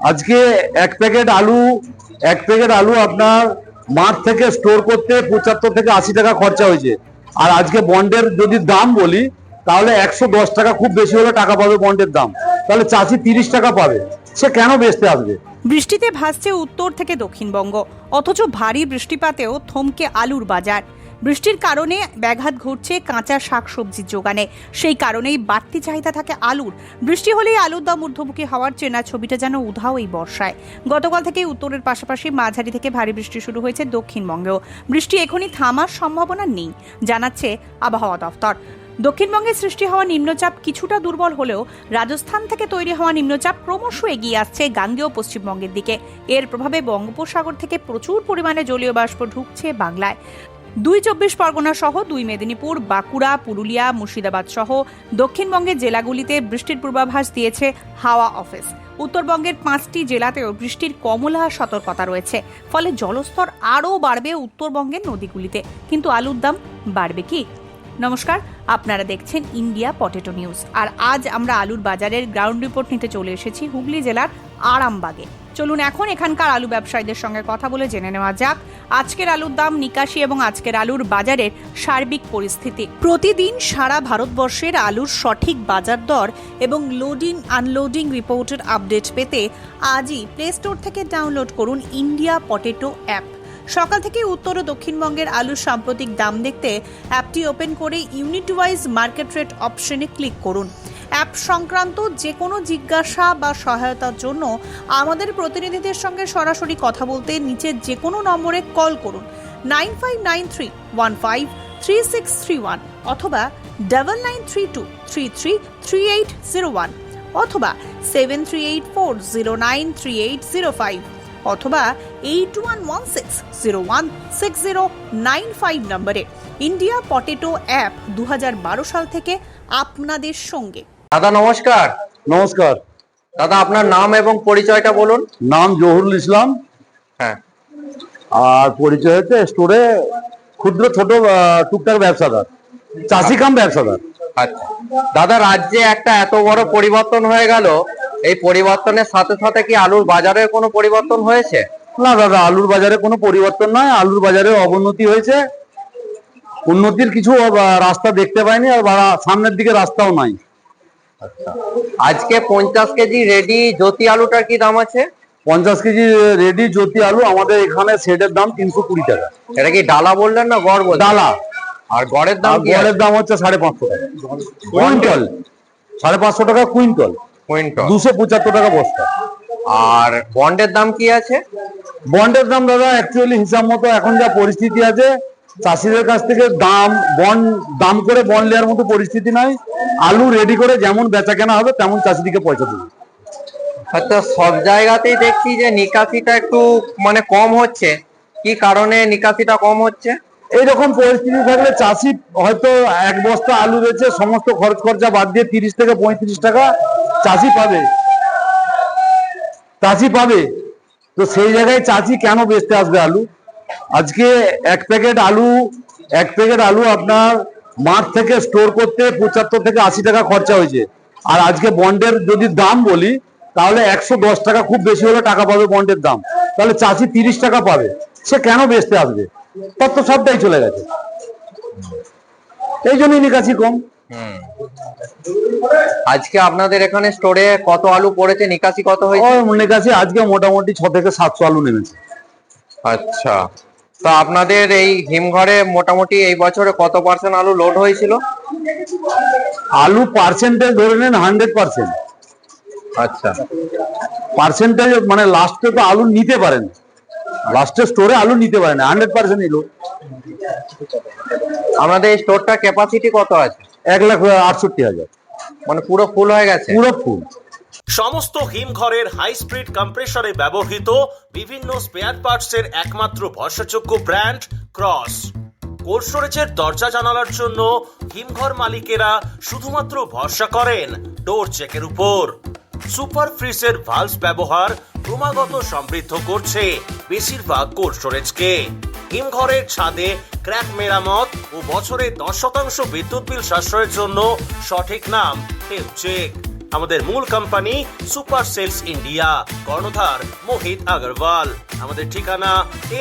আজকে এক প্যাকেট আলু আপনার মাঠ থেকে স্টোর করতে 75 থেকে 80 টাকা খরচা হয়েছে। আর আজকে বন্ডের যদি দাম বলি তাহলে 110 টাকা, খুব বেশি হলে টাকা পাবে বন্ডের দাম, তাহলে চাষি 30 টাকা পাবে। সে কেন বেচতে আসবে? বৃষ্টিতে ভাসছে উত্তর থেকে দক্ষিণবঙ্গ, অথচ ভারী বৃষ্টিপাতেও থমকে আলুর বাজার। বৃষ্টির কারণে ব্যাঘাত ঘটছে কাঁচা শাকসবজির যোগানে, সেই কারণেই বাড়তি চাহিদা থাকে আলুর। বৃষ্টি হলেই আলুর দাম ঊর্ধ্বমুখী হওয়ার চেনা ছবিটা যেন উধাও এই বর্ষায়। গতকাল থেকে উত্তরের পাশাপাশি মাঝারি থেকে ভারী বৃষ্টি শুরু হয়েছে দক্ষিণবঙ্গেও। বৃষ্টি এখনই থামার সম্ভাবনা নেই জানাচ্ছে আবহাওয়া দফতর। দক্ষিণবঙ্গে সৃষ্টি হওয়া নিম্নচাপ কিছুটা দুর্বল হলেও রাজস্থান থেকে তৈরি হওয়া নিম্নচাপ ক্রমশ এগিয়ে আসছে গাঙ্গেয় পশ্চিমবঙ্গের দিকে। এর প্রভাবে বঙ্গোপসাগর থেকে প্রচুর পরিমাণে জলীয় বাষ্প ঢুকছে বাংলায়। 24 পরগনা সহ 2 মেদিনীপুর, বাঁকুড়া, পুরুলিয়া, মুর্শিদাবাদ সহ দক্ষিণবঙ্গের জেলাগুলিতে বৃষ্টির পূর্বাভাস দিয়েছে হাওয়া অফিস। উত্তরবঙ্গের 5টি জেলাতেও বৃষ্টির কমলা সতর্কতা রয়েছে। ফলে জলস্তর আরও বাড়বে উত্তরবঙ্গের নদীগুলিতে। কিন্তু আলুর দাম বাড়বে কি? নমস্কার, আপনারা দেখছেন ইন্ডিয়া পটেটো নিউজ। আর আজ আমরা আলুর বাজারের গ্রাউন্ড রিপোর্ট নিতে চলে এসেছি হুগলি জেলার আরামবাগে। চলুন এখন এখানকার আলু ব্যবসায়ীদের সঙ্গে কথা বলে জেনে নেওয়া যাক আজকের আলুর দাম, নিকাশি এবং আজকের আলুর বাজারের সার্বিক পরিস্থিতি। প্রতিদিন সারা ভারতবর্ষের আলুর সঠিক বাজার দর এবং লোডিং আনলোডিং রিপোর্টের আপডেট পেতে আজই প্লে স্টোর থেকে ডাউনলোড করুন ইন্ডিয়া পটেটো অ্যাপ। সকাল থেকে উত্তর ও দক্ষিণবঙ্গের আলুর সাম্প্রতিক দাম দেখতে অ্যাপটি ওপেন করে ইউনিট ওয়াইজ মার্কেট রেট অপশনে ক্লিক করুন। অ্যাপ সংক্রান্ত যে কোনো জিজ্ঞাসা বা সহায়তার জন্য আমাদের প্রতিনিধিদের সঙ্গে সরাসরি কথা বলতে নিচের যে কোনো নম্বরে কল করুন 9593153631 অথবা 9932333801 অথবা 7384093805 অথবা 8116016095 নম্বরে। ইন্ডিয়া পটেটো অ্যাপ 2012 সাল থেকে আপনাদের সঙ্গে। দাদা নমস্কার। নমস্কার দাদা আপনার নাম এবং পরিচয়টা বলুন। নাম জহুরুল ইসলাম। হ্যাঁ, আর পরিচয় হচ্ছে স্টোরে ক্ষুদ্র ছোট টুকটাক ব্যবসাদার, চাষি কাম ব্যবসাদার। আচ্ছা দাদা, রাজ্যে একটা এত বড় পরিবর্তন হয়ে গেল, এই পরিবর্তনের সাথে সাথে কি আলুর বাজারের কোনো পরিবর্তন হয়েছে? না দাদা, আলুর বাজারে কোনো পরিবর্তন নয়, আলুর বাজারে অবনতি হয়েছে। উন্নতির কিছু রাস্তা দেখতে পাইনি, আর সামনের দিকে রাস্তাও নাই। আচ্ছা, আজকে 50 কেজি রেডি জ্যোতি আলুটার কি দাম আছে? 50 কেজি রেডি জ্যোতি আলু আমাদের এখানে সেটের দাম 320 টাকা। এটা কি ডালা বললেন না গড় বললেন? ডালা। আর গড়ের দাম? গড়ের দাম হচ্ছে 550 টাকা কুইন্টাল। 550 টাকা কুইন্টাল, 275 টাকা বস্তা। আর বন্ডের দাম কি আছে? বন্ডের দাম দাদা অ্যাকচুয়ালি হিসাব মতো এখন যা পরিস্থিতি আছে, চাষিদের কাছ থেকে দাম করে বন্ড নেওয়ার মতো পরিস্থিতি নাই। আলু রেডি করে যেমন বেচা কেনা হবে তেমন চাষিদিকে পয়সা দেবে। আচ্ছা, সব জায়গাতেই দেখছি যে নিকাশিটা একটু মানে কম হচ্ছে, কি কারণে নিকাশিটা কম হচ্ছে? এইরকম পরিস্থিতি থাকলে চাষি হয়তো এক বস্তা আলু বেচে সমস্ত খরচ খরচা বাদ দিয়ে 30 থেকে 35 টাকা চাষি পাবে। তো সেই জায়গায় চাষি কেন বেচতে আসবে আলু? আজকে এক প্যাকেট আলু আপনার মাঠ থেকে স্টোর করতে 75 থেকে 80 টাকা খরচা হয়েছে। আর আজকে বন্ডের যদি দাম বলি তাহলে 110 টাকা, খুব বেশি হলে টাকা পাবে বন্ডের দাম, তাহলে চাষি 30 টাকা পাবে। সে কেন বেচতে আসবে? তার তো সবটাই চলে গেছে, এই জন্যই নিকাশি কম। আজকে আপনাদের এখানে স্টোরে কত আলু পড়েছে, নিকাশি কত হয়েছে? নিকাশি আজকে মোটামুটি 6 থেকে 700 আলু নেমেছে। আচ্ছা, তো আপনাদের এই হিমঘরে মোটামুটি এই বছরে কত পার্সেন্ট আলু লোড হয়েছিল? আলু পার্সেন্টেজ ধরে নেন 100%। আচ্ছা, পার্সেন্টেজ মানে লাস্টে তো আলু নিতে পারেন, লাস্টে স্টোরে আলু নিতে পারেন 100% এলো। আমাদের এই স্টোরটা ক্যাপাসিটি কত আছে? 1,68,000। মানে পুরো ফুল হয়ে গেছে? পুরো ফুল। সমস্ত হিমঘরের হাই স্পিড কম্প্রেসরে ব্যবহৃত বিভিন্ন স্পেয়ার পার্টসের একমাত্র ভরসাযোগ্য ব্র্যান্ড ক্রস। কোল্ড স্টোরেজের দরজা জানালার জন্য হিমঘর মালিকেরা শুধুমাত্র ভরসা করেন ডোর চেকের উপর। সুপার ফ্রিজের ভালভস ব্যবহার ক্রমাগত সমৃদ্ধ করছে বেশিরভাগ কোল্ড স্টোরেজকে। হিমঘরের ছাদে ক্র্যাক মেরামত ও বছরে 10% বিদ্যুৎ বিল সাশ্রয়ের জন্য সঠিক নাম টেলচেক। আমাদের মূল কোম্পানি সুপার সেলস ইন্ডিয়া, কর্ণধার মোহিত আগরওয়াল। আমাদের ঠিকানা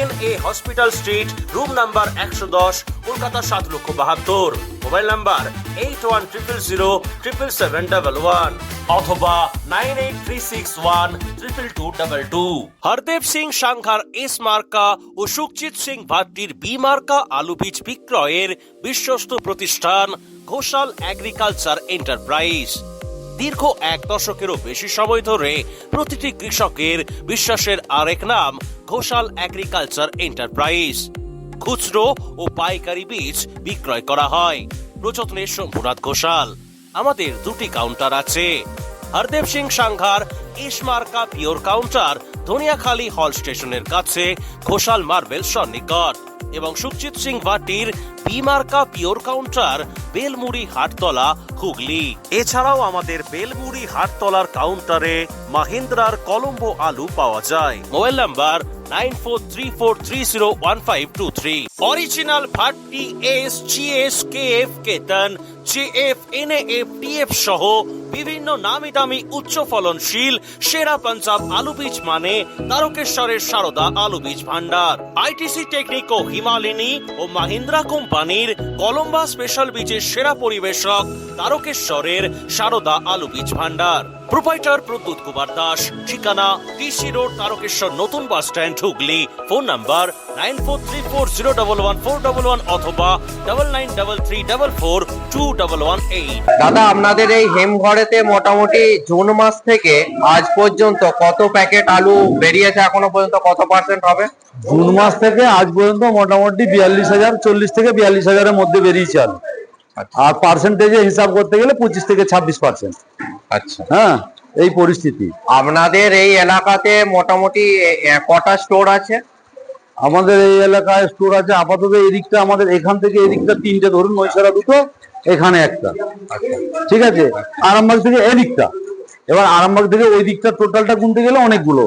NA hospital street, room number 110, Kolkata 7,72,000। Mobile number 8100077711 অথবা 9836122222। হরদেব সিং সাংঘার এস মার্কা ও সুখজিৎ সিং ভাট্টির বি মার্কা আলু বীজ বিক্রয়ের বিশ্বস্ত প্রতিষ্ঠান ঘোষাল এগ্রিকালচার এন্টারপ্রাইজ। দীর্ঘ 1 দশকেরও বেশি সময় ধরে প্রতিটি কৃষকের বিশ্বাসের আরেক নাম ঘোষাল এগ্রিকালচার এন্টারপ্রাইজ। খুচরো ও পাইকারি বীজ বিক্রয় করা হয়। প্রযত্নে শম্ভুনাথ ঘোষাল। আমাদের 2টি কাউন্টার আছে। হরদেব সিং সাংঘার ইসমার্কা পিওর কাউন্টার ধনিয়াখালী হল স্টেশনের কাছে, ঘোষাল মার্বেল সন্নিকট, এবং সুখজিৎ সিং ভাটির বি মার্কা পিওর কাউন্টার বেলমুড়ি হাটতলা, হুগলি। এছাড়াও আমাদের বেলমুড়ি হাটতলার কাউন্টারে মাহিন্দ্রার কলম্বো আলু পাওয়া যায়। Mobile number 9434301523। Original Bhatti S, GS, KF, কেতন, JF, NAF, TF সহ বিভিন্ন নামি দামি উচ্চ ফলনশীল সেরা পাঞ্জাব আলু বীজ মানে তারকেশ্বরের সারদা আলু বীজ ভান্ডার। ITC টেকনিক ও হিমালিনী ও মাহিন্দ্রা কোম্পানির কলম্বা স্পেশাল বীজের সেরা পরিবেশক তারকেশ্বরের সারদা আলু বীজ ভান্ডার। প্রোপাইটার প্রদ্যুৎ কুমার দাস। ঠিকানা DC রোড, তারকেশ্বর নতুন bus stand, Hooghly. Phone number 9434011411 অথবা 9933442118। দাদা, আপনাদের এই হিমঘরেতে মোটামুটি জুন মাস থেকে আজ পর্যন্ত কত প্যাকেট আলু বেরিয়েছে? এখনো পর্যন্ত কত পার্সেন্ট হবে? জুন মাস থেকে আজ পর্যন্ত মোটামুটি 42,000, 40 থেকে 42,000-এর মধ্যে বেরিয়েছে আলু। আর পার্সেন্টেজে হিসাব করতে গেলে 25 থেকে 26%। আচ্ছা, হ্যাঁ, এই পরিস্থিতি। আপনাদের এই এলাকাতে মোটামুটি কটা স্টোর আছে? আমাদের এই এলাকায় স্টোর আছে আপাতত এদিকটা, আমাদের এখান থেকে এদিকটা 3টে, ধরুন নৈশারা 2টো, এখানে একটা, ঠিক আছে। আরামবাগ থেকে এদিকটা, এবার আরামবাগ থেকে ওই দিকটা টোটালটা গুনতে গেলে অনেকগুলো,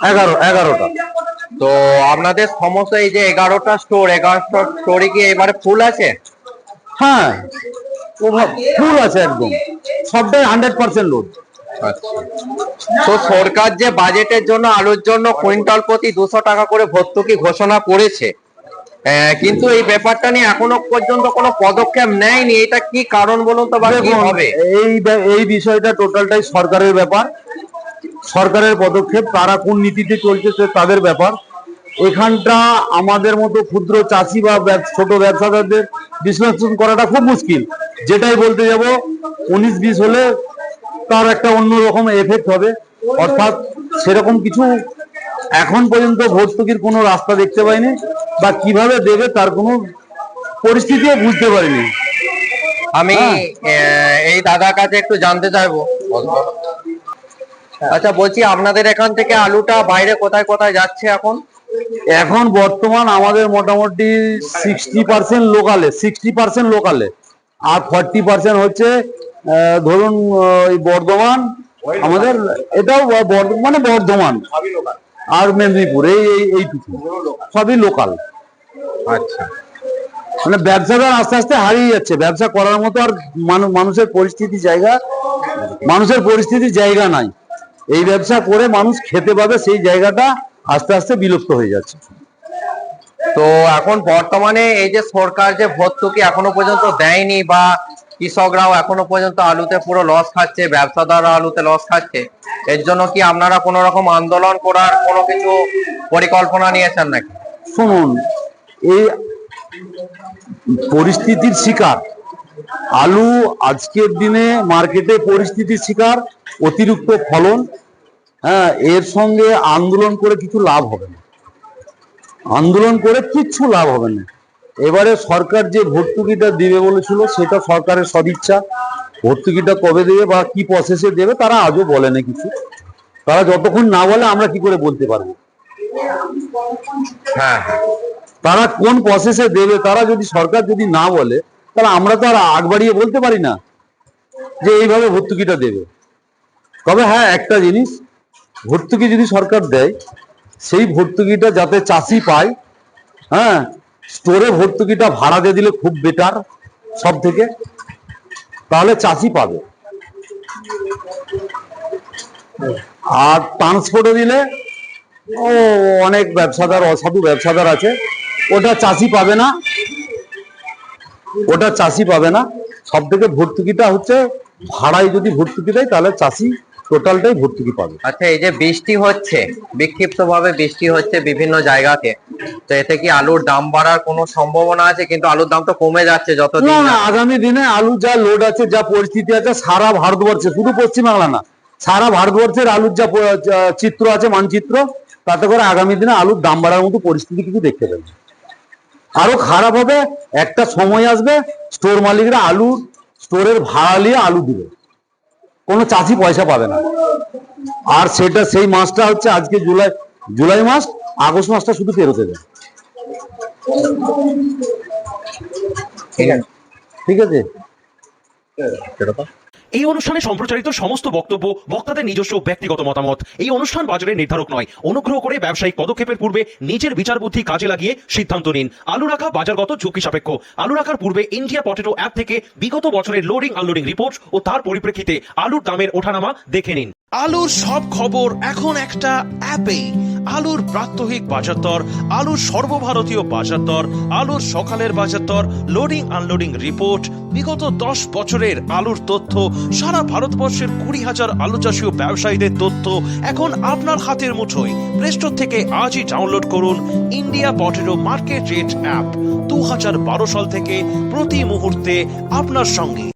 11টা। তো আপনাদের সমস্ত এই যে 11টা স্টোরে কি এবারে ফুল আছে? হ্যাঁ, ফুল আছে একদম, সবটাই 100% লোড। তো সরকার যে বাজেটের জন্য আলুর জন্য কুইন্টাল প্রতি 200 টাকা করে ভর্তুকি ঘোষণা করেছে, কিন্তু এই ব্যাপারটা নিয়ে এখনো পর্যন্ত কোনো পদক্ষেপ নেয়নি। এটা কি কারণ বলুন তো, বা কি হবে? এই বিষয়টা টোটালটাই সরকারের ব্যাপার, সরকারের পদক্ষেপ। তারা কোন নীতিতে চলছে তাদের ব্যাপার। এখানটা আমাদের মতো ক্ষুদ্র চাষি বা ছোট ব্যবসাদারদের বিশ্লেষণ করাটা খুব মুশকিল। যেটাই বলতে যাব 19-20 হলে তার একটা অন্যরকম এফেক্ট হবে। অর্থাৎ সেরকম কিছু এখন পর্যন্ত ভর্তুকির কোনো রাস্তা দেখতে পাইনি, বা কিভাবে দেবে তার কোনো পরিস্থিতিও বুঝতে পারিনি। আমি এই দাদার কাছে একটু জানতে চাইবো। আচ্ছা, বলছি আপনাদের এখান থেকে আলুটা বাইরে কোথায় কোথায় যাচ্ছে এখন? এখন বর্তমান আমাদের মোটামুটি 60% লোকালে, আর 40% হচ্ছে ধরুন ওই বর্ধমান, আমাদের এটাও মানে বর্ধমান আর মেদিনীপুর, এইটুকু সবই লোকাল। আচ্ছা, মানে ব্যবসাদার আস্তে আস্তে হারিয়ে যাচ্ছে। ব্যবসা করার মতো আর মানুষের পরিস্থিতি জায়গা নাই। এই ব্যবসা করে মানুষ খেতে পাবে, সেই জায়গাটা আস্তে আস্তে বিলুপ্ত হয়ে যাচ্ছে। তো এখন বর্তমানে এই যে সরকার যে ভর্তুকি এখনো পর্যন্ত দেয়নি, বা কৃষকরাও এখনো পর্যন্ত আলুতে পুরো লস খাচ্ছে, ব্যবসাদাররা আলুতে লস খাচ্ছে, এর জন্য কি আপনারা কোনো রকম আন্দোলন করার কোনো কিছু পরিকল্পনা নিয়েছেন নাকি? শুনুন, এই পরিস্থিতির শিকার আলু, আজকের দিনে মার্কেটে পরিস্থিতির শিকার, অতিরিক্ত ফলন। হ্যাঁ, এর সঙ্গে আন্দোলন করে কিছু লাভ হবে না, এবারে সরকার যে ভর্তুকিটা দেবে বলেছিল সেটা সরকারের সদিচ্ছা। ভর্তুকিটা কবে দেবে বা কি প্রসেসে দেবে তারা আজও বলেনি কিছু। তারা যতক্ষণ না বলে আমরা কি করে বলতে পারবো? হ্যাঁ, তারা কোন প্রসেসে দেবে, তারা যদি সরকার যদি না বলে, তাহলে আমরা তো আর আগ বাড়িয়ে বলতে পারি না যে এইভাবে ভর্তুকিটা দেবে। তবে হ্যাঁ, একটা জিনিস, ভর্তুকি যদি সরকার দেয়, সেই ভর্তুকিটা যাতে চাষি পায়। হ্যাঁ, স্টোরে ভর্তুকিটা ভাড়া দিয়ে দিলে খুব বেটার সব থেকে, তাহলে চাষি পাবে। আর ট্রান্সপোর্টে দিলে ও অনেক ব্যবসাদার, অসাধু ব্যবসাদার আছে, ওটা চাষি পাবে না, ওটা চাষি পাবে না। সব থেকে ভর্তুকিটা হচ্ছে ভাড়ায় যদি ভর্তুকি দেয় তাহলে চাষি টোটালটাই ভর্তুকি পাবে। আচ্ছা, এই যে বৃষ্টি হচ্ছে, বিক্ষিপ্ত ভাবে বৃষ্টি হচ্ছে বিভিন্ন জায়গাতে, তো এতে কি আলুর দাম বাড়ার কোনো সম্ভাবনা আছে? কিন্তু আলুর দাম তো কমে যাচ্ছে যত না দিন না, আগামী দিনে আলু যা লোড আছে, যা পরিস্থিতি আছে সারা ভারতবর্ষে, শুধু পশ্চিমবাংলা না, সারা ভারতবর্ষের আলুর যা চিত্র আছে, মানচিত্র, তাতে করে আগামী দিনে আলুর দাম বাড়ার মতো পরিস্থিতি কিছু দেখতে পাবে। আরো খারাপ হবে, একটা সময় আসবে স্টোর মালিকরা আলুর স্টোরের ভাড়া নিয়ে আলু দিবে, কোনো চাষি পয়সা পাবে না। আর সেটা সেই মাসটা হচ্ছে আজকে জুলাই মাস, আগস্ট মাসটা শুধু পেরোতে দেয়। ঠিক আছে, ঠিক আছে। এই অনুষ্ঠানে সম্প্রচারিত সমস্ত বক্তব্য বক্তাদের নিজস্ব ব্যক্তিগত মতামত। এই অনুষ্ঠান বাজারের নির্ধারক নয়। অনুগ্রহ করে ব্যবসায়িক পদক্ষেপের পূর্বে নিজের বিচার বুদ্ধি কাজে লাগিয়ে সিদ্ধান্ত নিন। আলু রাখা বাজারগত ঝুঁকি সাপেক্ষ। আলু রাখার পূর্বে ইন্ডিয়া পটেটো অ্যাপ থেকে বিগত বছরের লোডিং আনলোডিং রিপোর্ট ও তার পরিপ্রেক্ষিতে আলুর দামের ওঠানামা দেখে নিন। আলুর সব খবর এখন একটা অ্যাপেই। আলুর প্রাত্যহিক বাজার দর, আলুর সর্বভারতীয় বাজার দর, আলুর সকালের বাজার দর, লোডিং আনলোডিং রিপোর্ট, বিগত 10 বছরের আলুর তথ্য, সারা ভারতবর্ষের 20,000 আলু চাষী ও ব্যবসায়ীদের তথ্য এখন আপনার হাতের মুঠোয়। প্লে স্টোর থেকে আজই ডাউনলোড করুন India potato market rate app. 2012 সাল থেকে প্রতি মুহূর্তে আপনার সঙ্গে।